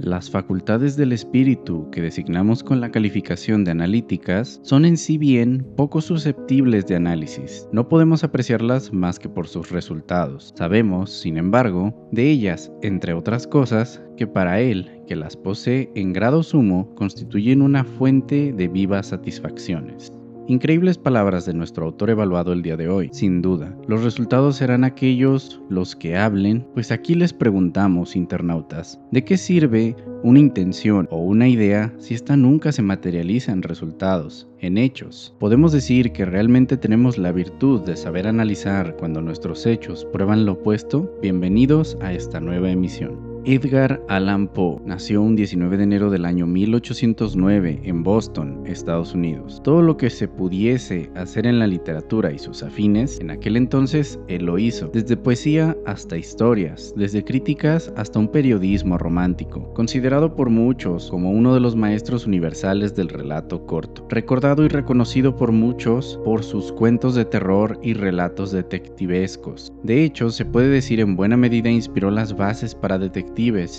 Las facultades del espíritu que designamos con la calificación de analíticas son en sí bien poco susceptibles de análisis. No podemos apreciarlas más que por sus resultados. Sabemos, sin embargo, de ellas, entre otras cosas, que para él, que las posee en grado sumo, constituyen una fuente de vivas satisfacciones. Increíbles palabras de nuestro autor evaluado el día de hoy. Sin duda, los resultados serán aquellos los que hablen, pues aquí les preguntamos, internautas, ¿de qué sirve una intención o una idea si ésta nunca se materializa en resultados, en hechos? ¿Podemos decir que realmente tenemos la virtud de saber analizar cuando nuestros hechos prueban lo opuesto? Bienvenidos a esta nueva emisión. Edgar Allan Poe nació un 19 de enero del año 1809 en Boston, Estados Unidos. Todo lo que se pudiese hacer en la literatura y sus afines, en aquel entonces él lo hizo, desde poesía hasta historias, desde críticas hasta un periodismo romántico, considerado por muchos como uno de los maestros universales del relato corto, recordado y reconocido por muchos por sus cuentos de terror y relatos detectivescos. De hecho, se puede decir en buena medida inspiró las bases para detectives.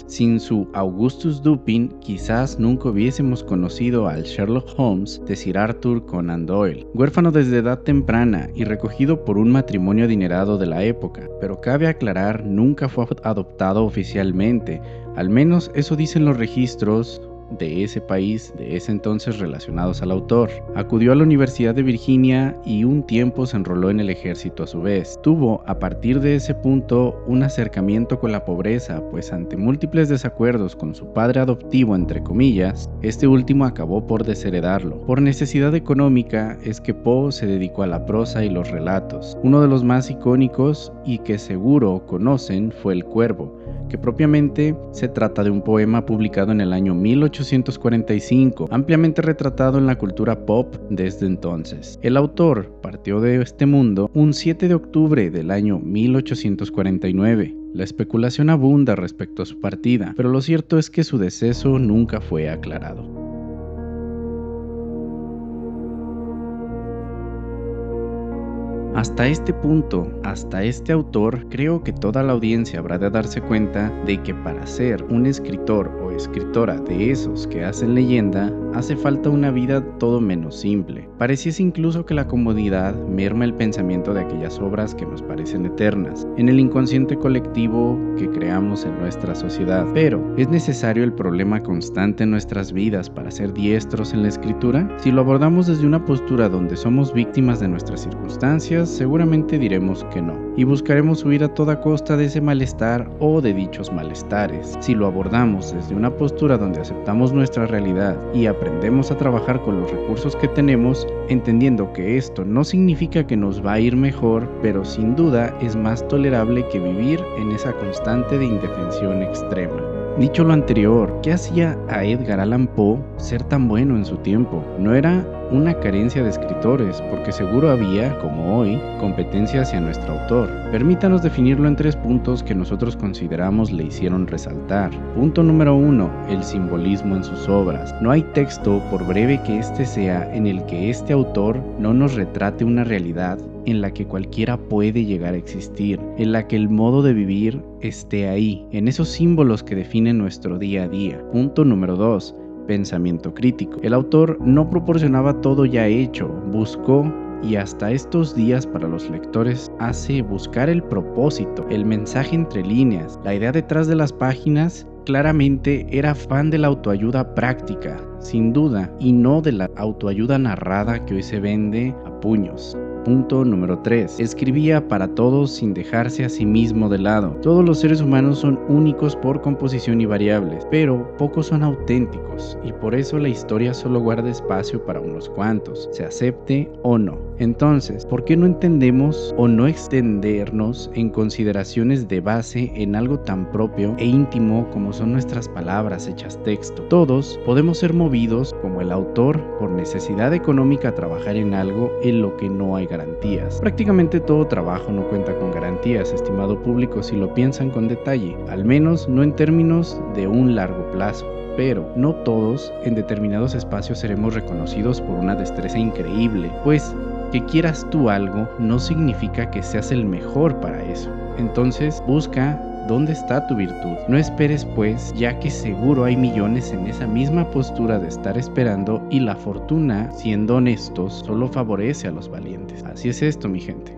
Sin su Augustus Dupin, quizás nunca hubiésemos conocido al Sherlock Holmes de Sir Arthur Conan Doyle. Huérfano desde edad temprana y recogido por un matrimonio adinerado de la época, pero cabe aclarar, nunca fue adoptado oficialmente, al menos eso dicen los registros de ese país de ese entonces relacionados al autor. Acudió a la Universidad de Virginia y un tiempo se enroló en el ejército a su vez. Tuvo a partir de ese punto un acercamiento con la pobreza, pues ante múltiples desacuerdos con su padre adoptivo entre comillas, este último acabó por desheredarlo. Por necesidad económica es que Poe se dedicó a la prosa y los relatos. Uno de los más icónicos y que seguro conocen fue El Cuervo, que propiamente se trata de un poema publicado en el año 1845, ampliamente retratado en la cultura pop desde entonces. El autor partió de este mundo un 7 de octubre del año 1849. La especulación abunda respecto a su partida, pero lo cierto es que su deceso nunca fue aclarado. Hasta este punto, hasta este autor, creo que toda la audiencia habrá de darse cuenta de que para ser un escritor o escritora de esos que hacen leyenda, hace falta una vida todo menos simple. Pareciese incluso que la comodidad merma el pensamiento de aquellas obras que nos parecen eternas, en el inconsciente colectivo que creamos en nuestra sociedad. Pero, ¿es necesario el problema constante en nuestras vidas para ser diestros en la escritura? Si lo abordamos desde una postura donde somos víctimas de nuestras circunstancias, seguramente diremos que no, y buscaremos huir a toda costa de ese malestar o de dichos malestares. Si lo abordamos desde una postura donde aceptamos nuestra realidad y aprendemos a trabajar con los recursos que tenemos, entendiendo que esto no significa que nos va a ir mejor, pero sin duda es más tolerable que vivir en esa constante de indefensión extrema. Dicho lo anterior, ¿qué hacía a Edgar Allan Poe ser tan bueno en su tiempo? No era una carencia de escritores, porque seguro había, como hoy, competencia hacia nuestro autor. Permítanos definirlo en 3 puntos que nosotros consideramos le hicieron resaltar. Punto número 1, el simbolismo en sus obras. No hay texto, por breve que éste sea, en el que este autor no nos retrate una realidad en la que cualquiera puede llegar a existir, en la que el modo de vivir esté ahí, en esos símbolos que definen nuestro día a día. Punto número 2, pensamiento crítico. El autor no proporcionaba todo ya hecho, buscó y hasta estos días para los lectores hace buscar el propósito, el mensaje entre líneas, la idea detrás de las páginas. Claramente era fan de la autoayuda práctica, sin duda, y no de la autoayuda narrada que hoy se vende a puños. Punto número 3. Escribía para todos sin dejarse a sí mismo de lado. Todos los seres humanos son únicos por composición y variables, pero pocos son auténticos, y por eso la historia solo guarda espacio para unos cuantos, se acepte o no. Entonces, ¿por qué no entendemos o no extendernos en consideraciones de base en algo tan propio e íntimo como son nuestras palabras hechas texto? Todos podemos ser movidos, como el autor, por necesidad económica a trabajar en algo en lo que no hay garantías. Prácticamente todo trabajo no cuenta con garantías, estimado público, si lo piensan con detalle, al menos no en términos de un largo plazo. Pero no todos en determinados espacios seremos reconocidos por una destreza increíble, pues que quieras tú algo no significa que seas el mejor para eso. Entonces busca ¿dónde está tu virtud? No esperes pues, ya que seguro hay millones en esa misma postura de estar esperando y la fortuna, siendo honestos, solo favorece a los valientes. Así es esto, mi gente.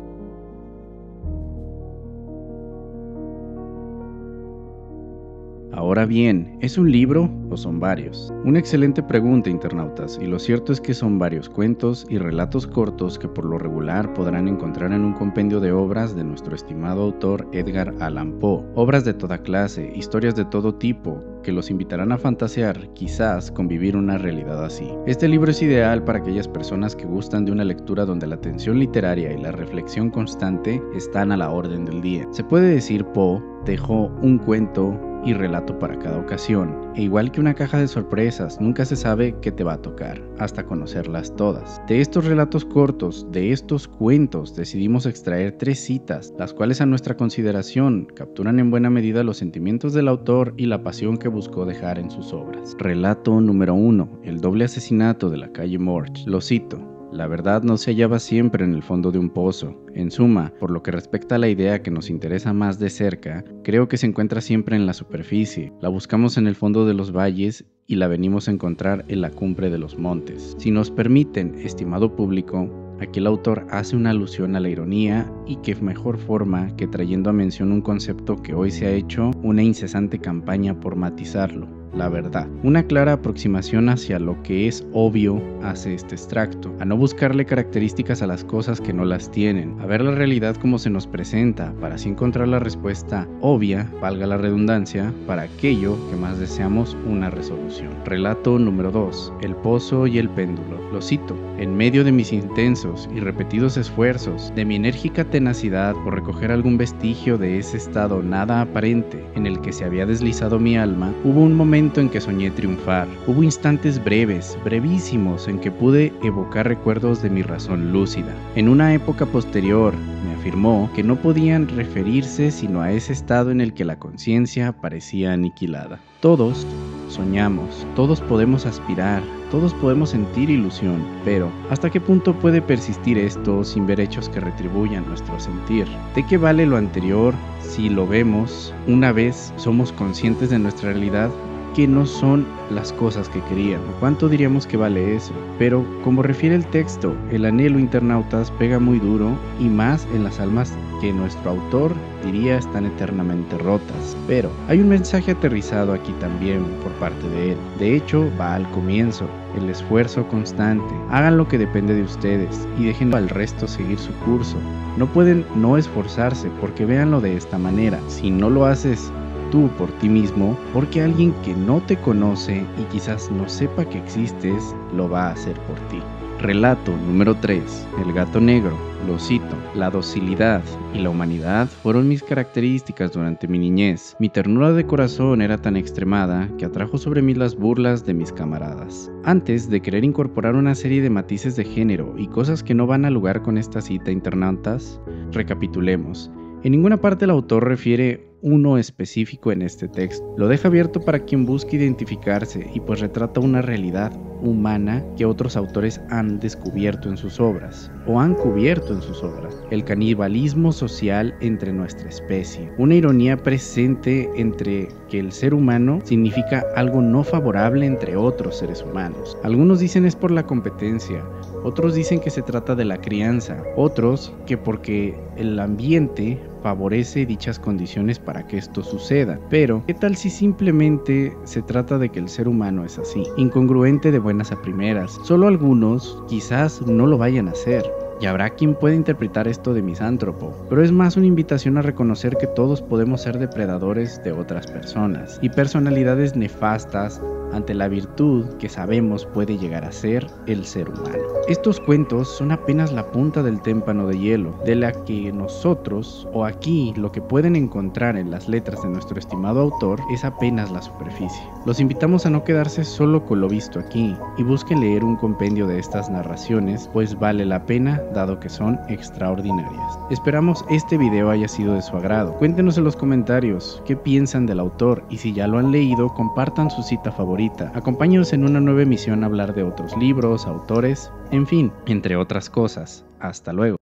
Ahora bien, ¿es un libro o son varios? Una excelente pregunta, internautas, y lo cierto es que son varios cuentos y relatos cortos que por lo regular podrán encontrar en un compendio de obras de nuestro estimado autor Edgar Allan Poe. Obras de toda clase, historias de todo tipo, que los invitarán a fantasear, quizás, con vivir una realidad así. Este libro es ideal para aquellas personas que gustan de una lectura donde la tensión literaria y la reflexión constante están a la orden del día. Se puede decir Poe dejó un cuento y relato para cada ocasión, e igual que una caja de sorpresas, nunca se sabe qué te va a tocar, hasta conocerlas todas. De estos relatos cortos, de estos cuentos, decidimos extraer 3 citas, las cuales a nuestra consideración capturan en buena medida los sentimientos del autor y la pasión que buscó dejar en sus obras. Relato número 1, el doble asesinato de la calle Morgue. Lo cito: la verdad no se hallaba siempre en el fondo de un pozo. En suma, por lo que respecta a la idea que nos interesa más de cerca, creo que se encuentra siempre en la superficie. La buscamos en el fondo de los valles y la venimos a encontrar en la cumbre de los montes. Si nos permiten, estimado público, aquí el autor hace una alusión a la ironía, y qué mejor forma que trayendo a mención un concepto que hoy se ha hecho una incesante campaña por matizarlo: la verdad. Una clara aproximación hacia lo que es obvio hace este extracto, a no buscarle características a las cosas que no las tienen, a ver la realidad como se nos presenta, para así encontrar la respuesta obvia, valga la redundancia, para aquello que más deseamos una resolución. Relato número 2, el pozo y el péndulo. Lo cito: en medio de mis intensos y repetidos esfuerzos, de mi enérgica tenacidad por recoger algún vestigio de ese estado nada aparente en el que se había deslizado mi alma, hubo un momento en que soñé triunfar. Hubo instantes breves, brevísimos, en que pude evocar recuerdos de mi razón lúcida. En una época posterior, me afirmó que no podían referirse sino a ese estado en el que la conciencia parecía aniquilada. Todos soñamos, todos podemos aspirar, todos podemos sentir ilusión, pero ¿hasta qué punto puede persistir esto sin ver hechos que retribuyan nuestro sentir? ¿De qué vale lo anterior si lo vemos una vez somos conscientes de nuestra realidad, que no son las cosas que queríamos? ¿Cuánto diríamos que vale eso? Pero, como refiere el texto, el anhelo, internautas, pega muy duro, y más en las almas que nuestro autor diría están eternamente rotas. Pero hay un mensaje aterrizado aquí también por parte de él. De hecho, va al comienzo: el esfuerzo constante. Hagan lo que depende de ustedes y dejen al resto seguir su curso. No pueden no esforzarse, porque véanlo de esta manera: si no lo haces tú por ti mismo, porque alguien que no te conoce y quizás no sepa que existes, lo va a hacer por ti. Relato número 3, el gato negro. Lo cito: la docilidad y la humanidad fueron mis características durante mi niñez. Mi ternura de corazón era tan extremada que atrajo sobre mí las burlas de mis camaradas. Antes de querer incorporar una serie de matices de género y cosas que no van al lugar con esta cita, internautas, recapitulemos. En ninguna parte el autor refiere uno específico en este texto. Lo deja abierto para quien busque identificarse, y pues retrata una realidad humana que otros autores han descubierto en sus obras, o han cubierto en sus obras: el canibalismo social entre nuestra especie, una ironía presente entre que el ser humano significa algo no favorable entre otros seres humanos. Algunos dicen es por la competencia, otros dicen que se trata de la crianza, otros que porque el ambiente favorece dichas condiciones para que esto suceda. Pero, ¿qué tal si simplemente se trata de que el ser humano es así, incongruente de buenas a primeras? Solo algunos quizás no lo vayan a hacer, y habrá quien pueda interpretar esto de misántropo, pero es más una invitación a reconocer que todos podemos ser depredadores de otras personas y personalidades nefastas ante la virtud que sabemos puede llegar a ser el ser humano. Estos cuentos son apenas la punta del témpano de hielo, de la que nosotros, o aquí lo que pueden encontrar en las letras de nuestro estimado autor, es apenas la superficie. Los invitamos a no quedarse solo con lo visto aquí, y busquen leer un compendio de estas narraciones, pues vale la pena, dado que son extraordinarias. Esperamos este video haya sido de su agrado. Cuéntenos en los comentarios qué piensan del autor, y si ya lo han leído, compartan su cita favorita. Acompáñenos en una nueva emisión a hablar de otros libros, autores, en fin, entre otras cosas. Hasta luego.